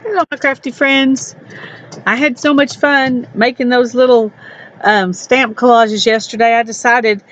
Hello, my crafty friends. I had so much fun making those little stamp collages yesterday. I decided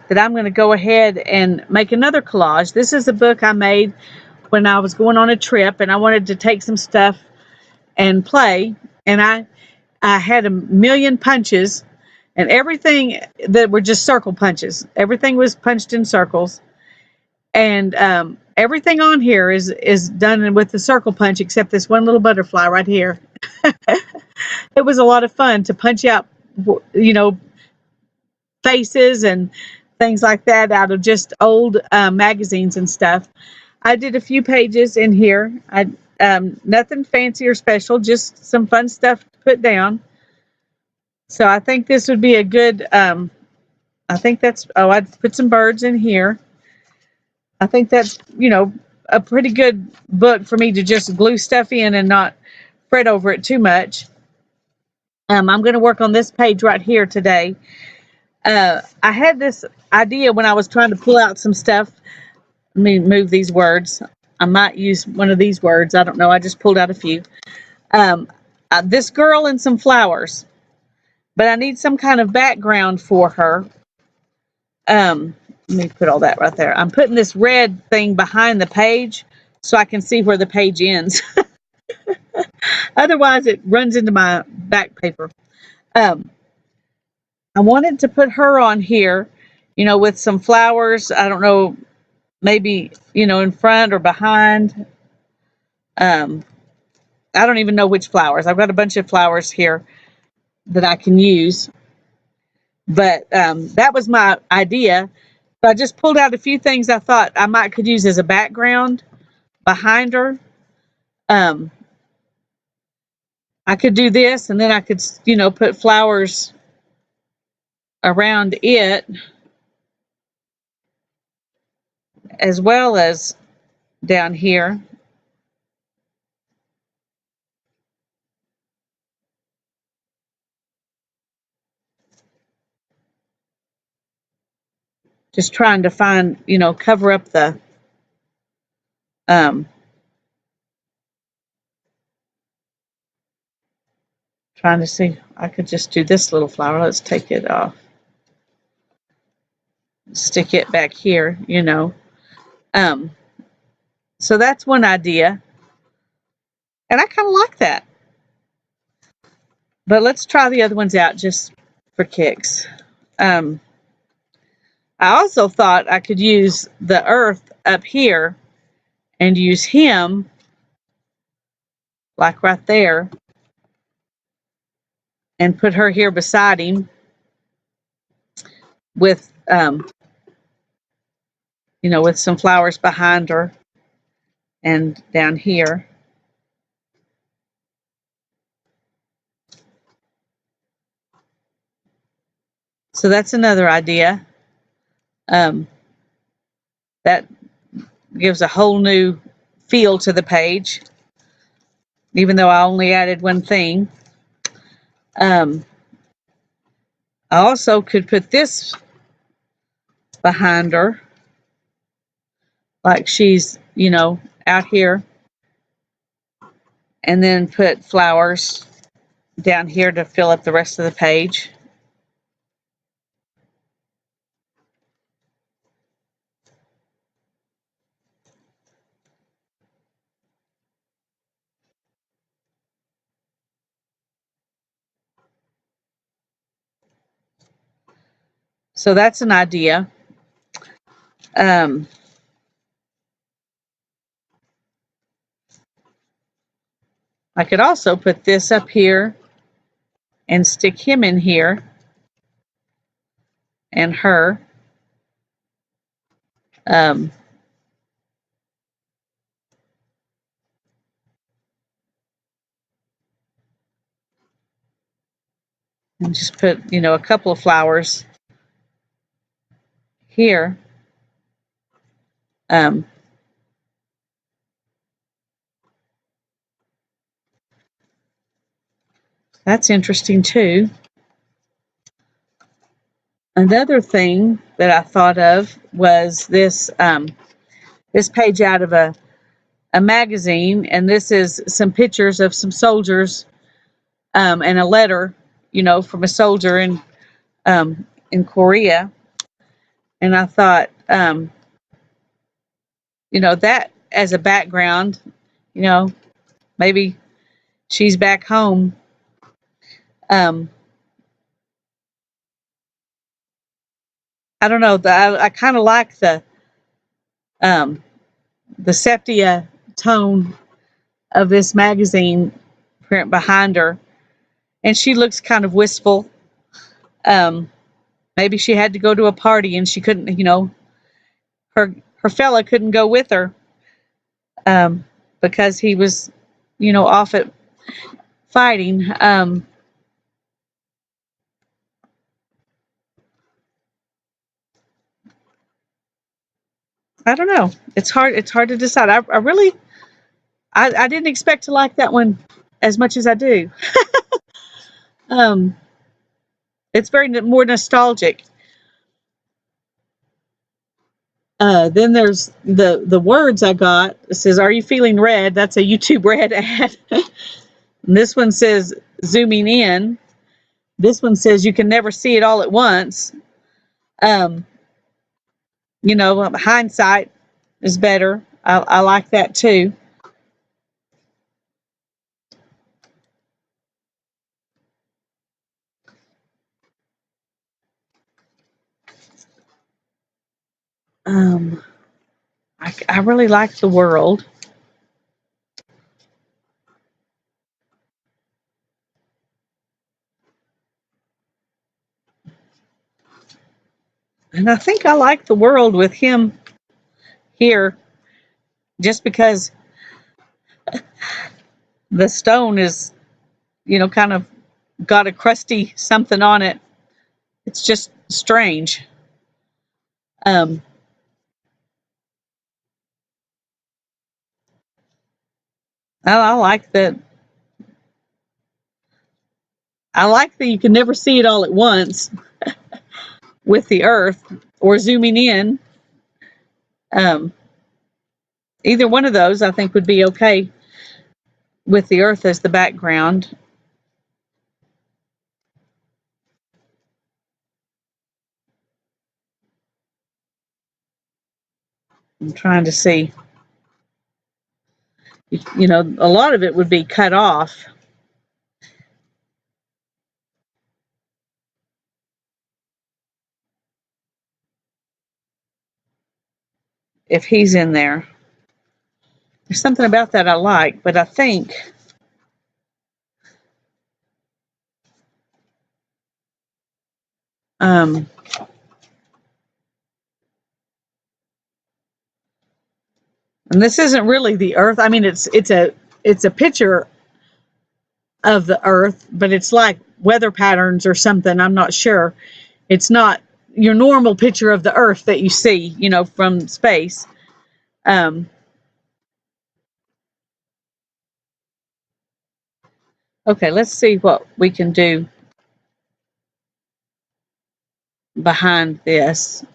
that I'm going to go ahead and make another collage. This is a book I made when I was going on a trip, and I wanted to take some stuff and play. And I had a million punches, and everything that were just circle punches. Everything was punched in circles, and everything on here is done with the circle punch except this one little butterfly right here. It was a lot of fun to punch out, you know, faces and things like that out of just old magazines and stuff. I did a few pages in here. I nothing fancy or special, just some fun stuff to put down. So I think this would be a good. I think that's. Oh, I'd put some birds in here. I think that's a pretty good book for me to just glue stuff in and not fret over it too much. I'm going to work on this page right here today. I had this idea when I was trying to pull out some stuff. Let me move these words. I might use one of these words. I don't know. I just pulled out a few. Um, this girl and some flowers, but I need some kind of background for her. Let me put all that right there. I'm putting this red thing behind the page so I can see where the page ends. Otherwise, it runs into my back paper. Um, I wanted to put her on here, with some flowers. I don't know, maybe, in front or behind. Um, I don't even know which flowers. I've got a bunch of flowers here that I can use. But that was my idea. So I just pulled out a few things I thought I might could use as a background behind her. Um, I could do this, and then I could, put flowers around it, as well as down here. Just trying to find, cover up the um, trying to see. I could just do this little flower. Let's take it off. Stick it back here, Um, so that's one idea. And I kind of like that. But let's try the other ones out just for kicks. I also thought I could use the earth up here and use him like right there and put her here beside him with with some flowers behind her and down here. So that's another idea. That gives a whole new feel to the page, even though I only added one thing. I also could put this behind her, like she's, out here, and then put flowers down here to fill up the rest of the page. So that's an idea. I could also put this up here and stick him in here and her. And just put, a couple of flowers here. That's interesting too. Another thing that I thought of was this this page out of a a magazine, and this is some pictures of some soldiers, and a letter, from a soldier in Korea. And I thought, that as a background, you know, maybe she's back home. Um, I don't know. I kind of like um, the sepia tone of this magazine print behind her, and she looks kind of wistful. Um, Maybe she had to go to a party and she couldn't. Her fella couldn't go with her, um, because he was, off at fighting. I don't know. It's hard. It's hard to decide. I really, I didn't expect to like that one as much as I do. Um, it's very more nostalgic. Then there's the words I got. It says, "Are you feeling red?" That's a YouTube red ad. And this one says, "Zooming in." This one says, "You can never see it all at once." Um, hindsight is better. I like that too. Um, I really like the world, and I think I like the world with him here, just because the stone is, kind of got a crusty something on it. It's just strange. Um, I like that. I like that you can never see it all at once with the Earth or zooming in. Um, Either one of those, I think, would be okay with the Earth as the background. I'm trying to see. A lot of it would be cut off if he's in there. There's something about that I like, but I think, um, and this isn't really the Earth. I mean, it's a picture of the Earth, but it's like weather patterns or something. I'm not sure. It's not your normal picture of the Earth that you see, from space. Um, okay, let's see what we can do behind this.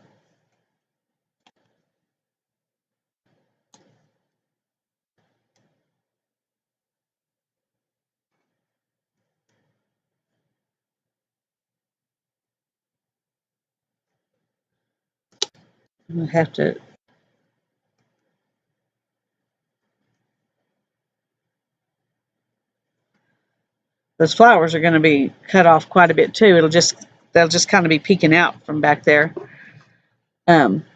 I'm gonna have to. Those flowers are going to be cut off quite a bit too. They'll just kind of be peeking out from back there. Um,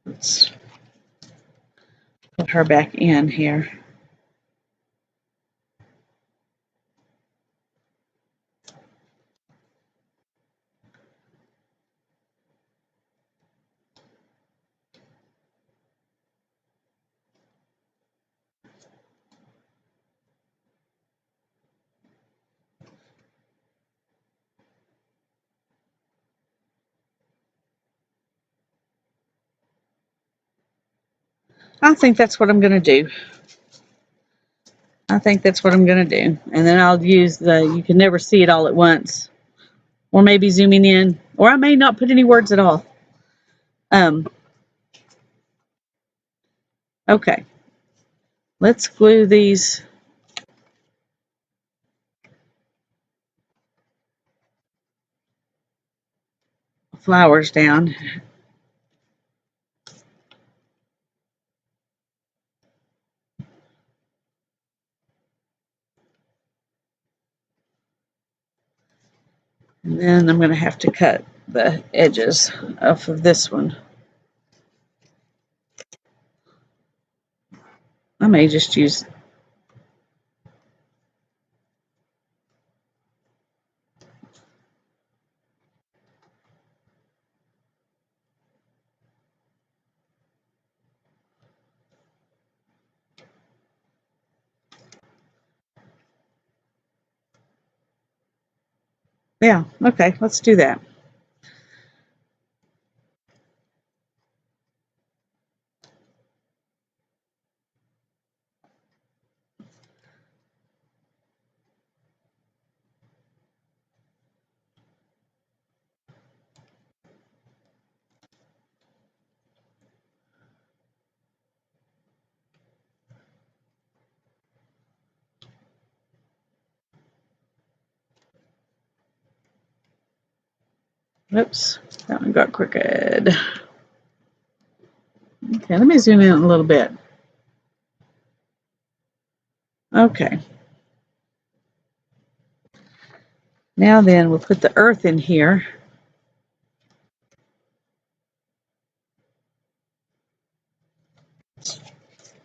let's put her back in here. I think that's what I'm going to do. I think that's what I'm going to do. And then I'll use the, you can never see it all at once. Or maybe zooming in. Or I may not put any words at all. Um, okay. Let's glue these flowers down. And then I'm going to have to cut the edges off of this one. I may just use, yeah, okay, let's do that. Oops, that one got crooked. Okay, let me zoom in a little bit. Okay. Now then, we'll put the earth in here.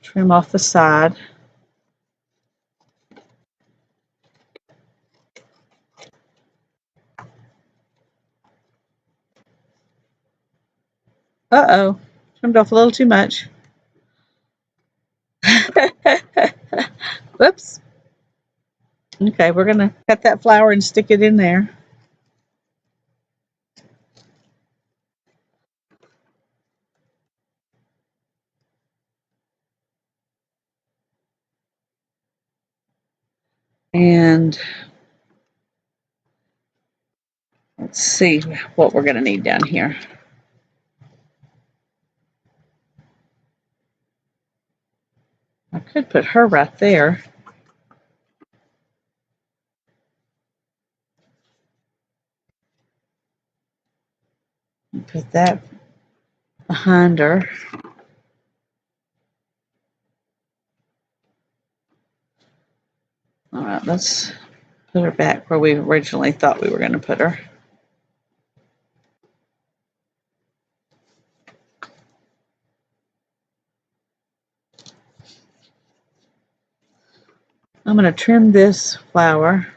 Trim off the side. Uh-oh, trimmed off a little too much. Whoops. Okay, we're going to cut that flower and stick it in there. And let's see what we're going to need down here. I could put her right there. And put that behind her. All right, let's put her back where we originally thought we were going to put her. I'm going to trim this flower.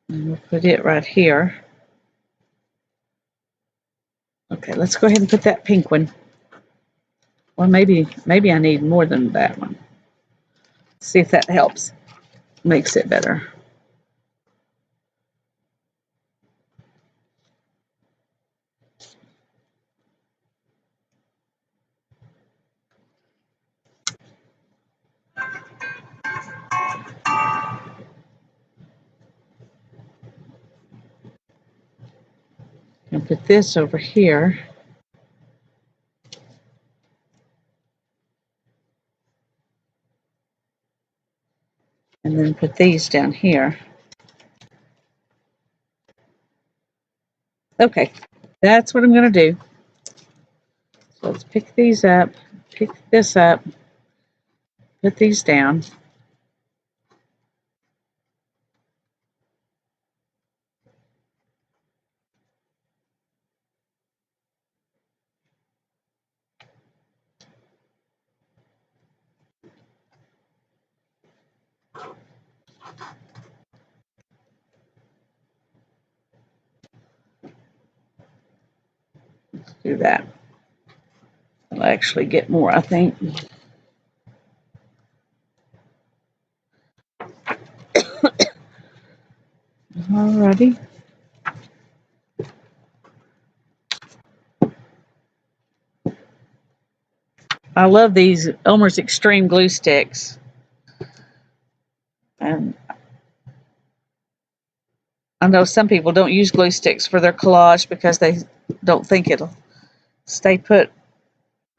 And we'll put it right here. Okay, let's go ahead and put that pink one. Or maybe I need more than that one. See if that helps. Makes it better. And put this over here. And then put these down here. Okay, that's what I'm going to do. So let's pick these up, pick this up, put these down. Let's do that. I'll actually get more, I think. Alrighty. I love these Elmer's Extreme glue sticks. And I know some people don't use glue sticks for their collage because they don't think it'll stay put,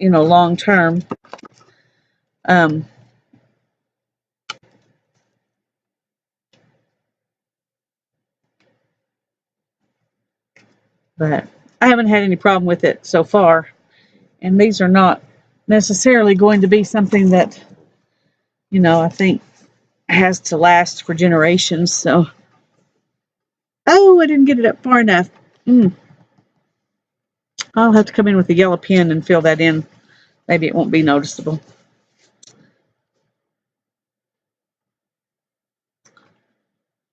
long term. But I haven't had any problem with it so far. And these are not necessarily going to be something that, I think has to last for generations. So, oh, I didn't get it up far enough. I'll have to come in with a yellow pen and fill that in. Maybe it won't be noticeable.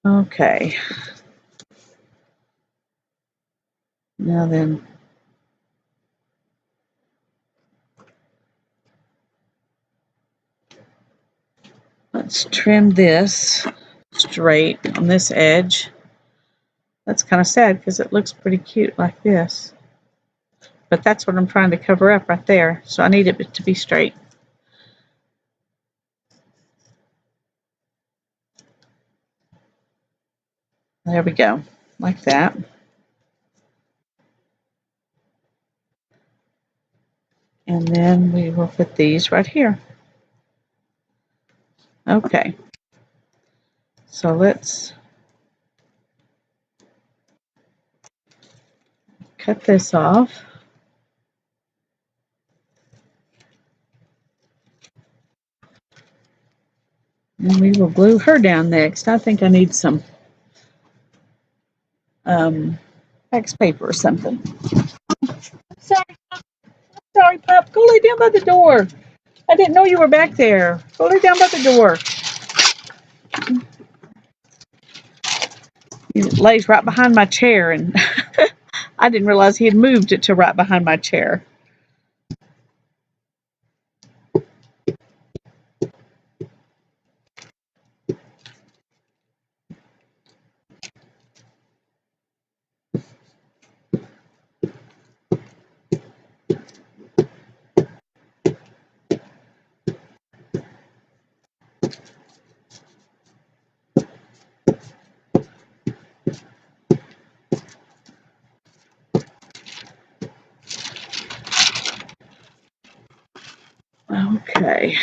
Okay. Now then, let's trim this straight on this edge. That's kind of sad because it looks pretty cute like this. But that's what I'm trying to cover up right there. So I need it to be straight. There we go, like that. And then we will put these right here. Okay. So let's cut this off. And we will glue her down next. I think I need some wax paper or something. Sorry, Pup. Go lay down by the door. I didn't know you were back there. Go lay down by the door. He lays right behind my chair, and I didn't realize he had moved it to right behind my chair. Okay.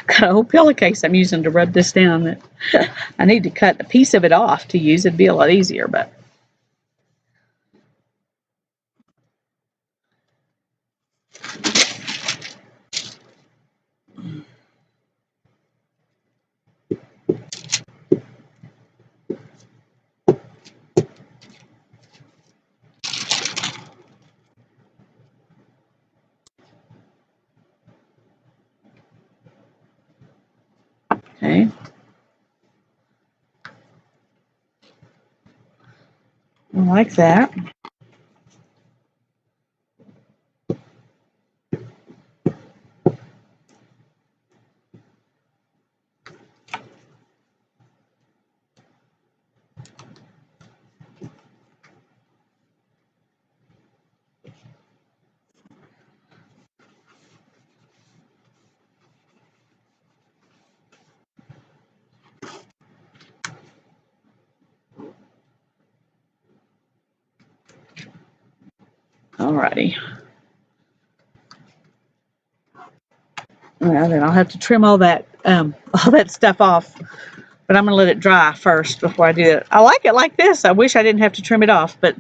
Got a whole pillowcase I'm using to rub this down. I need to cut a piece of it off to use. It'd be a lot easier, but. Okay. Like that. Alrighty. Well, then I'll have to trim all that stuff off. But I'm going to let it dry first before I do it. I like it like this. I wish I didn't have to trim it off, but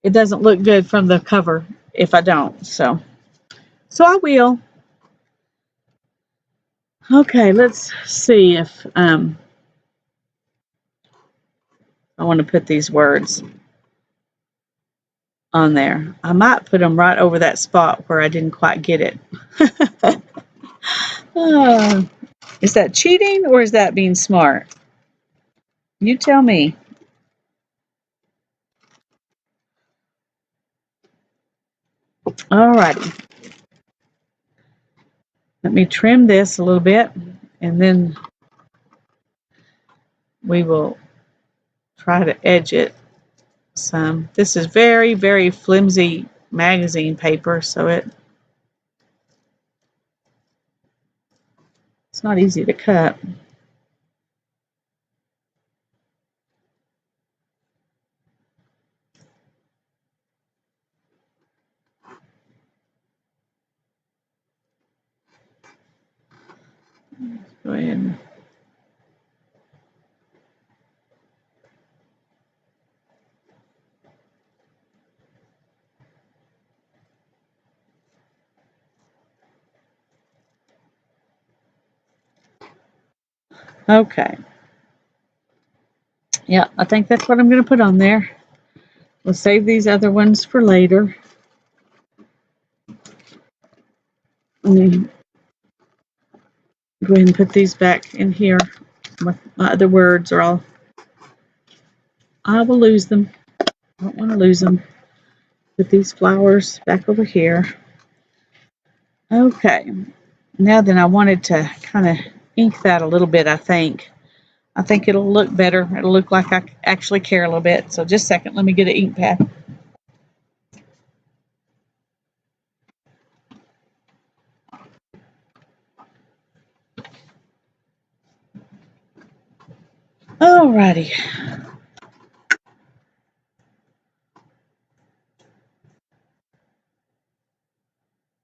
it doesn't look good from the cover if I don't. So I will. Okay, let's see if I want to put these words on there. I might put them right over that spot where I didn't quite get it. Ah, is that cheating or is that being smart? You tell me. Alrighty. Let me trim this a little bit and then we will try to edge it some. This is very, very flimsy magazine paper, so it's not easy to cut. Go ahead. Okay. Yeah, I think that's what I'm going to put on there. We'll save these other ones for later. Let me go ahead and put these back in here with my other words, or I will lose them. I don't want to lose them. Put these flowers back over here. Okay. Now then, I wanted to kind of ink that a little bit, I think. I think it'll look better. It'll look like I actually care a little bit. So just a second, let me get an ink pad. Alrighty.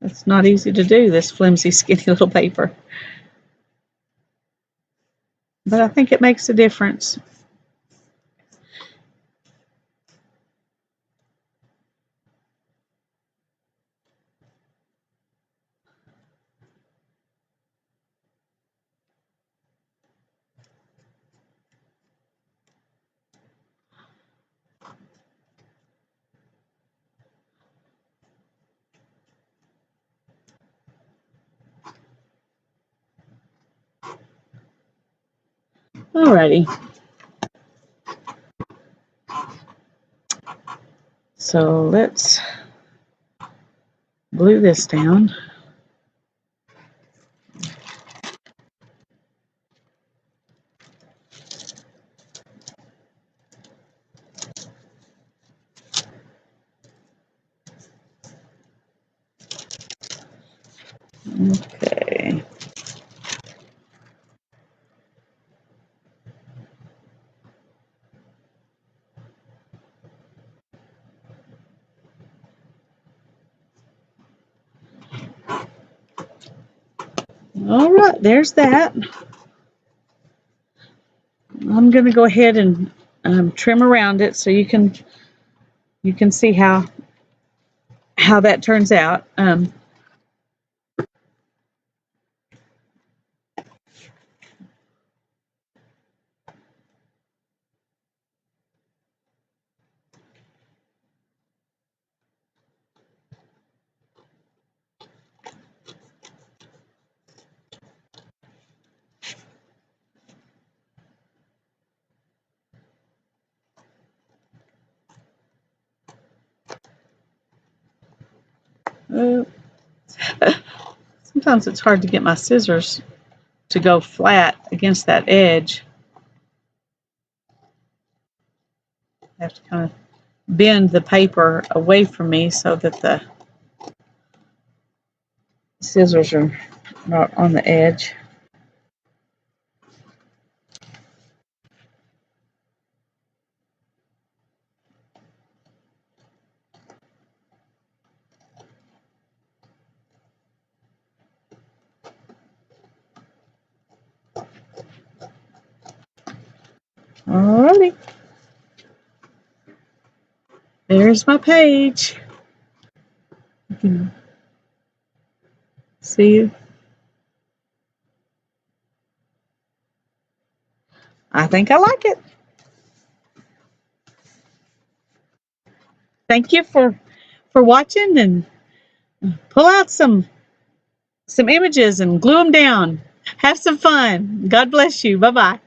It's not easy to do, this flimsy, skinny little paper. But I think it makes a difference. Alrighty. So let's glue this down. Okay. All right, there's that. I'm going to go ahead and trim around it so you can see how that turns out. Sometimes it's hard to get my scissors to go flat against that edge. I have to kind of bend the paper away from me so that the scissors are not on the edge. Alrighty. There's my page. You can see. I think I like it. Thank you for watching, and pull out some images and glue them down. Have some fun. God bless you. Bye bye.